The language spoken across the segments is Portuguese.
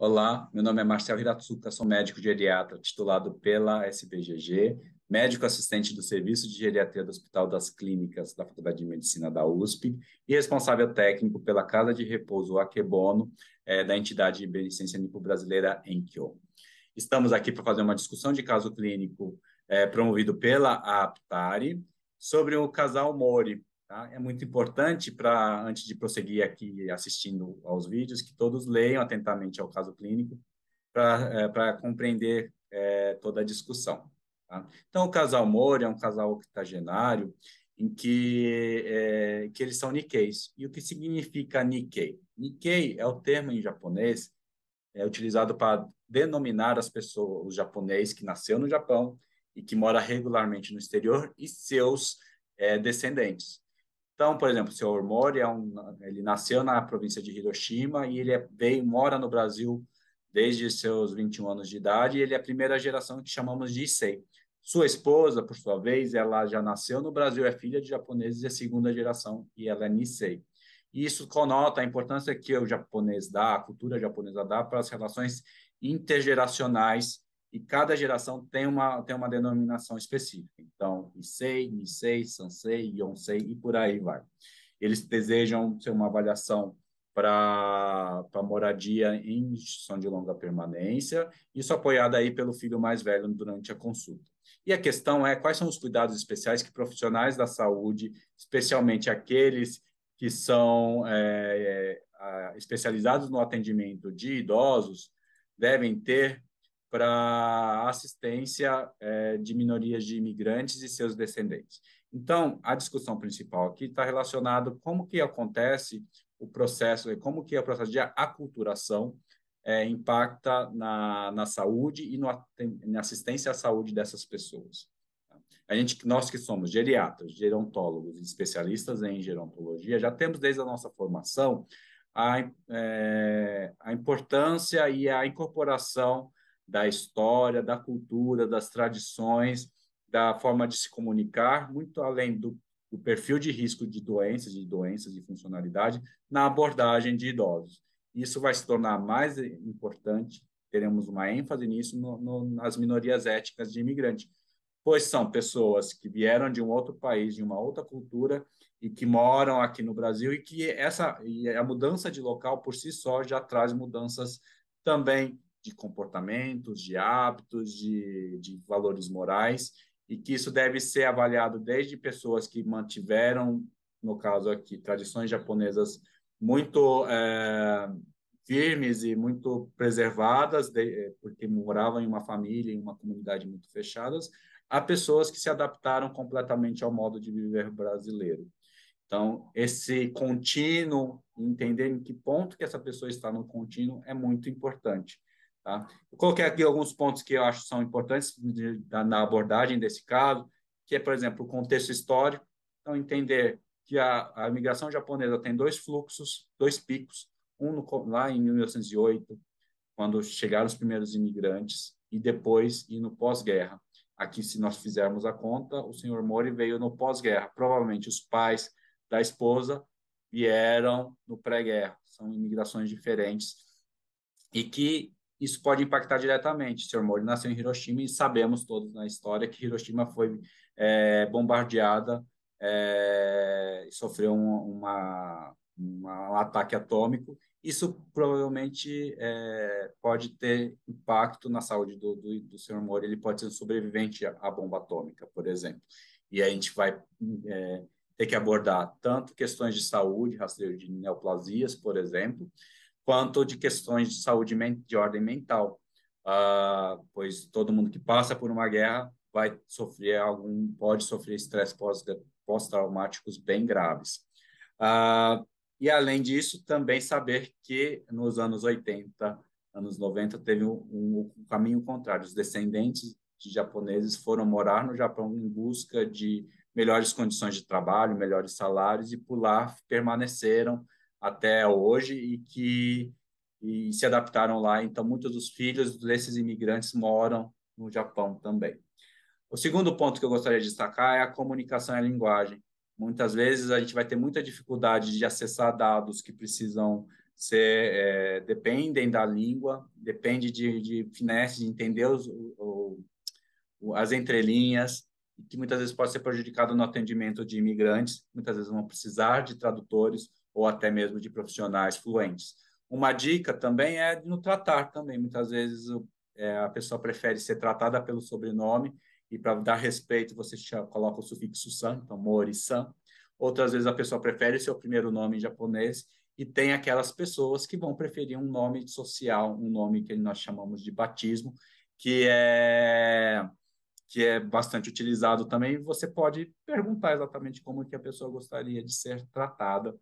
Olá, meu nome é Marcel Hiratsuka, sou médico geriatra titulado pela SBGG, médico assistente do Serviço de Geriatria do Hospital das Clínicas da Faculdade de Medicina da USP e responsável técnico pela Casa de Repouso Akebono, da entidade de beneficência nipo-brasileira Enkyo. Estamos aqui para fazer uma discussão de caso clínico promovido pela Aptari sobre o casal Mori. Tá? É muito importante, antes de prosseguir aqui assistindo aos vídeos, que todos leiam atentamente ao caso clínico para compreender toda a discussão. Tá? Então, o casal Mori é um casal octogenário em que eles são Nikkeis. E o que significa Nikkei? Nikkei é o termo em japonês utilizado para denominar as pessoas, os japoneses que nasceu no Japão e que mora regularmente no exterior e seus descendentes. Então, por exemplo, o senhor Mori ele nasceu na província de Hiroshima e ele mora no Brasil desde seus 21 anos de idade e ele é a primeira geração que chamamos de Issei. Sua esposa, por sua vez, ela já nasceu no Brasil, é filha de japoneses e é segunda geração e ela é Nisei. E isso conota a importância que o japonês dá, a cultura japonesa dá para as relações intergeracionais e cada geração tem uma denominação específica. Então, Issei, Nisei, Sansei, Yonsei e por aí vai. Eles desejam ter uma avaliação para moradia em instituição de longa permanência, isso apoiado aí pelo filho mais velho durante a consulta. E a questão é quais são os cuidados especiais que profissionais da saúde, especialmente aqueles que são especializados no atendimento de idosos, devem ter para assistência de minorias de imigrantes e seus descendentes. Então, a discussão principal aqui está relacionada com como que acontece o processo, como que é o processo de aculturação impacta na saúde e na assistência à saúde dessas pessoas. Nós que somos geriatras, gerontólogos e especialistas em gerontologia, já temos desde a nossa formação a importância e a incorporação da história, da cultura, das tradições, da forma de se comunicar, muito além do perfil de risco de doenças de funcionalidade, na abordagem de idosos. Isso vai se tornar mais importante, teremos uma ênfase nisso nas minorias étnicas de imigrantes, pois são pessoas que vieram de um outro país, de uma outra cultura, e que moram aqui no Brasil, e a mudança de local por si só já traz mudanças também de comportamentos, de hábitos, de valores morais, e que isso deve ser avaliado desde pessoas que mantiveram, no caso aqui, tradições japonesas muito firmes e muito preservadas, porque moravam em uma família, em uma comunidade muito fechadas, a pessoas que se adaptaram completamente ao modo de viver brasileiro. Então, esse contínuo, entender em que ponto que essa pessoa está no contínuo é muito importante. Tá? Eu coloquei aqui alguns pontos que eu acho são importantes na abordagem desse caso, que é, por exemplo, o contexto histórico. Então, entender que a imigração japonesa tem dois fluxos, dois picos, lá em 1908, quando chegaram os primeiros imigrantes, e depois no pós-guerra. Aqui, se nós fizermos a conta, o senhor Mori veio no pós-guerra. Provavelmente os pais da esposa vieram no pré-guerra. São imigrações diferentes e que isso pode impactar diretamente. O senhor Mori nasceu em Hiroshima e sabemos todos na história que Hiroshima foi bombardeada e sofreu um ataque atômico. Isso provavelmente pode ter impacto na saúde do senhor Mori. Ele pode ser um sobrevivente à bomba atômica, por exemplo. E a gente vai ter que abordar tanto questões de saúde, rastreio de neoplasias, por exemplo, quanto de questões de saúde de ordem mental, pois todo mundo que passa por uma guerra pode sofrer estresse pós-traumáticos bem graves. E, além disso, também saber que nos anos 80, anos 90, teve um caminho contrário. Os descendentes de japoneses foram morar no Japão em busca de melhores condições de trabalho, melhores salários, e por lá permaneceram até hoje e se adaptaram lá. Então, muitos dos filhos desses imigrantes moram no Japão também. O segundo ponto que eu gostaria de destacar é a comunicação e a linguagem. Muitas vezes a gente vai ter muita dificuldade de acessar dados que precisam dependem da língua, depende de finesse, de entender as entrelinhas, que muitas vezes pode ser prejudicado no atendimento de imigrantes, muitas vezes vão precisar de tradutores ou até mesmo de profissionais fluentes. Uma dica também é no tratar também, muitas vezes a pessoa prefere ser tratada pelo sobrenome e para dar respeito você coloca o sufixo san, então Mori-san. Outras vezes a pessoa prefere seu primeiro nome em japonês e tem aquelas pessoas que vão preferir um nome social, um nome que nós chamamos de batismo, que é bastante utilizado também. Você pode perguntar exatamente como que a pessoa gostaria de ser tratada,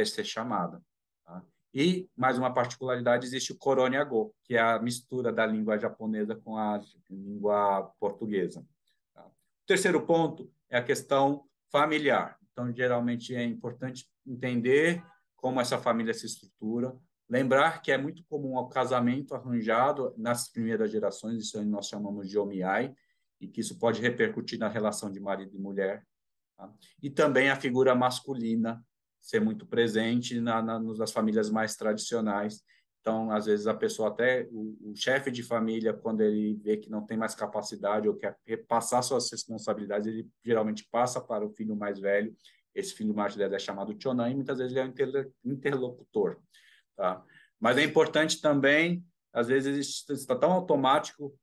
ser chamada. Tá? E, mais uma particularidade, existe o Koronyago, que é a mistura da língua japonesa com a língua portuguesa. Tá? O terceiro ponto é a questão familiar. Então, geralmente é importante entender como essa família se estrutura, lembrar que é muito comum o casamento arranjado nas primeiras gerações, isso nós chamamos de omiai, e que isso pode repercutir na relação de marido e mulher. Tá? E também a figura masculina ser muito presente nas famílias mais tradicionais. Então, às vezes, a pessoa até, o chefe de família, quando ele vê que não tem mais capacidade ou quer repassar suas responsabilidades, ele geralmente passa para o filho mais velho. Esse filho mais velho é chamado chonan e muitas vezes ele é um interlocutor. Tá? Mas é importante também, às vezes, está tão automático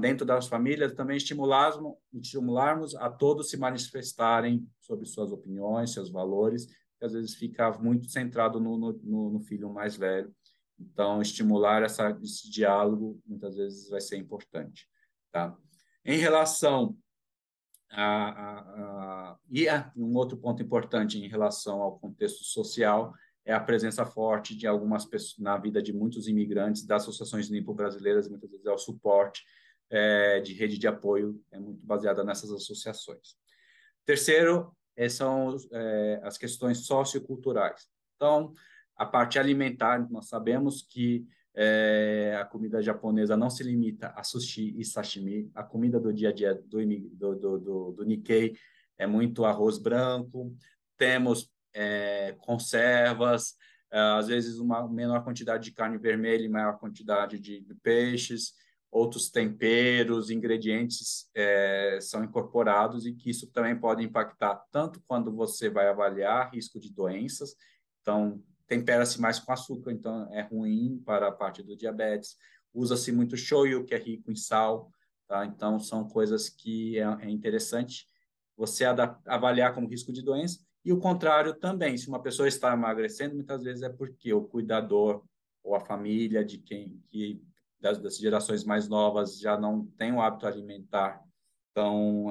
dentro das famílias, também estimularmos a todos se manifestarem sobre suas opiniões, seus valores, que às vezes fica muito centrado no filho mais velho. Então, estimular esse diálogo, muitas vezes, vai ser importante. Tá? Em relação um outro ponto importante em relação ao contexto social é a presença forte de algumas pessoas na vida de muitos imigrantes, das associações nipo-brasileiras, muitas vezes é o suporte de rede de apoio, é muito baseada nessas associações. Terceiro, são as questões socioculturais. Então, a parte alimentar, nós sabemos que a comida japonesa não se limita a sushi e sashimi. A comida do dia a dia do Nikkei é muito arroz branco, temos conservas, às vezes uma menor quantidade de carne vermelha e maior quantidade de peixes, outros temperos, ingredientes são incorporados e que isso também pode impactar tanto quando você vai avaliar risco de doenças, então tempera-se mais com açúcar, então é ruim para a parte do diabetes. Usa-se muito shoyu, que é rico em sal, tá? Então são coisas que é interessante você avaliar como risco de doença. E o contrário também, se uma pessoa está emagrecendo, muitas vezes é porque o cuidador ou a família de quem que das gerações mais novas já não tem o hábito alimentar tão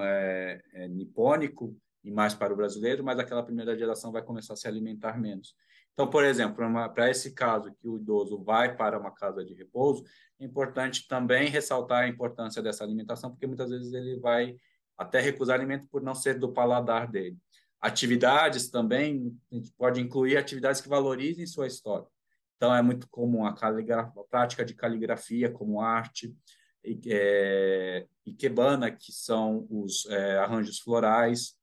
nipônico e mais para o brasileiro, mas aquela primeira geração vai começar a se alimentar menos. Então, por exemplo, para esse caso que o idoso vai para uma casa de repouso, é importante também ressaltar a importância dessa alimentação, porque muitas vezes ele vai até recusar alimento por não ser do paladar dele. Atividades também, a gente pode incluir atividades que valorizem sua história. Então, é muito comum a prática de caligrafia como arte, ikebana, que são os arranjos florais,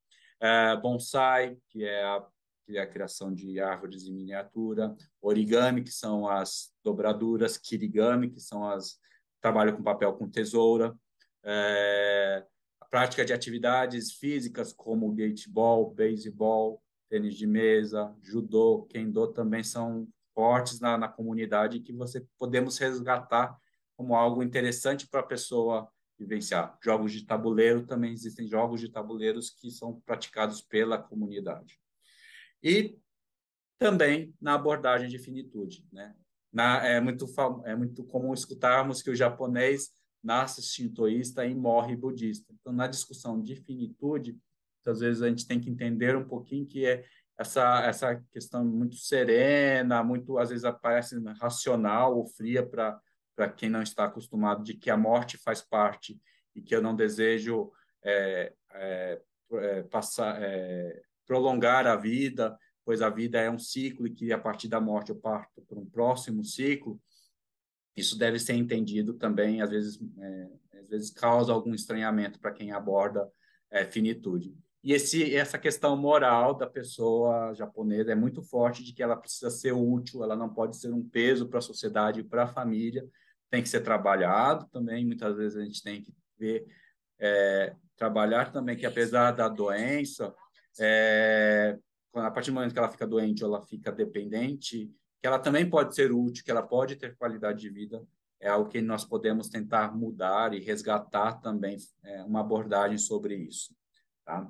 bonsai, que é a criação de árvores em miniatura, origami, que são as dobraduras, kirigami, que são as trabalho com papel com tesoura, a prática de atividades físicas como beisebol, tênis de mesa, judô, kendo também são fortes na comunidade que podemos resgatar como algo interessante para a pessoa vivenciar. Jogos de tabuleiro, também existem jogos de tabuleiros que são praticados pela comunidade. E também na abordagem de finitude, né? É muito comum escutarmos que o japonês nasce shintoísta e morre budista. Então, na discussão de finitude, às vezes a gente tem que entender um pouquinho que essa questão muito serena, muito às vezes aparece racional ou fria para quem não está acostumado de que a morte faz parte e que eu não desejo prolongar a vida, pois a vida é um ciclo e que a partir da morte eu parto para um próximo ciclo. Isso deve ser entendido também, às vezes causa algum estranhamento para quem aborda finitude. E essa questão moral da pessoa japonesa é muito forte, de que ela precisa ser útil, ela não pode ser um peso para a sociedade e para a família, tem que ser trabalhado também. Muitas vezes a gente tem que ver, trabalhar também, que apesar da doença, a partir do momento que ela fica doente ou ela fica dependente, que ela também pode ser útil, que ela pode ter qualidade de vida, é algo que nós podemos tentar mudar e resgatar também, uma abordagem sobre isso. Tá?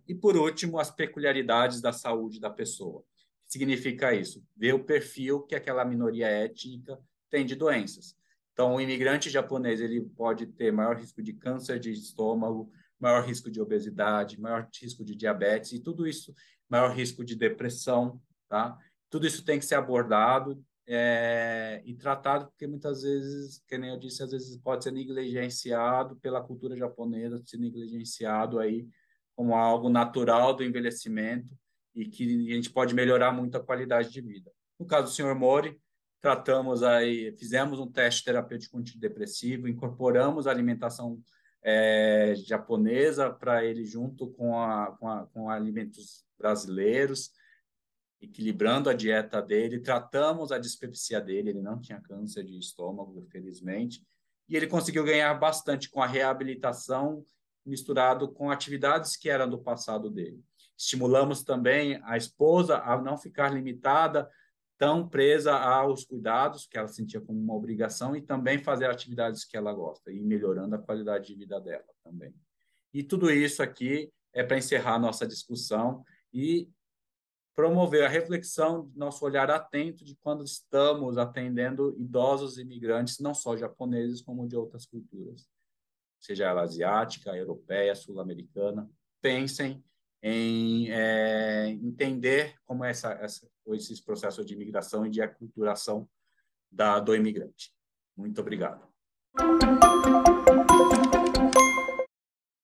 E, por último, as peculiaridades da saúde da pessoa. O que significa isso? Ver o perfil que aquela minoria étnica tem de doenças. Então, o imigrante japonês ele pode ter maior risco de câncer de estômago, maior risco de obesidade, maior risco de diabetes, e tudo isso, maior risco de depressão. Tá? Tudo isso tem que ser abordado e tratado, porque muitas vezes, que nem eu disse, às vezes pode ser negligenciado pela cultura japonesa, ser negligenciado aí como algo natural do envelhecimento, e que a gente pode melhorar muito a qualidade de vida. No caso do senhor Mori, tratamos aí, fizemos um teste terapêutico antidepressivo, incorporamos a alimentação japonesa para ele, junto com alimentos brasileiros, equilibrando a dieta dele, tratamos a dispepsia dele, ele não tinha câncer de estômago, felizmente, e ele conseguiu ganhar bastante com a reabilitação, misturado com atividades que eram do passado dele. Estimulamos também a esposa a não ficar limitada, tão presa aos cuidados, que ela sentia como uma obrigação, e também fazer atividades que ela gosta, e melhorando a qualidade de vida dela também. E tudo isso aqui é para encerrar nossa discussão e promover a reflexão, nosso olhar atento de quando estamos atendendo idosos imigrantes, não só japoneses, como de outras culturas, seja ela asiática, europeia, sul-americana. Pensem em entender como é esses processos de imigração e de aculturação do imigrante. Muito obrigado.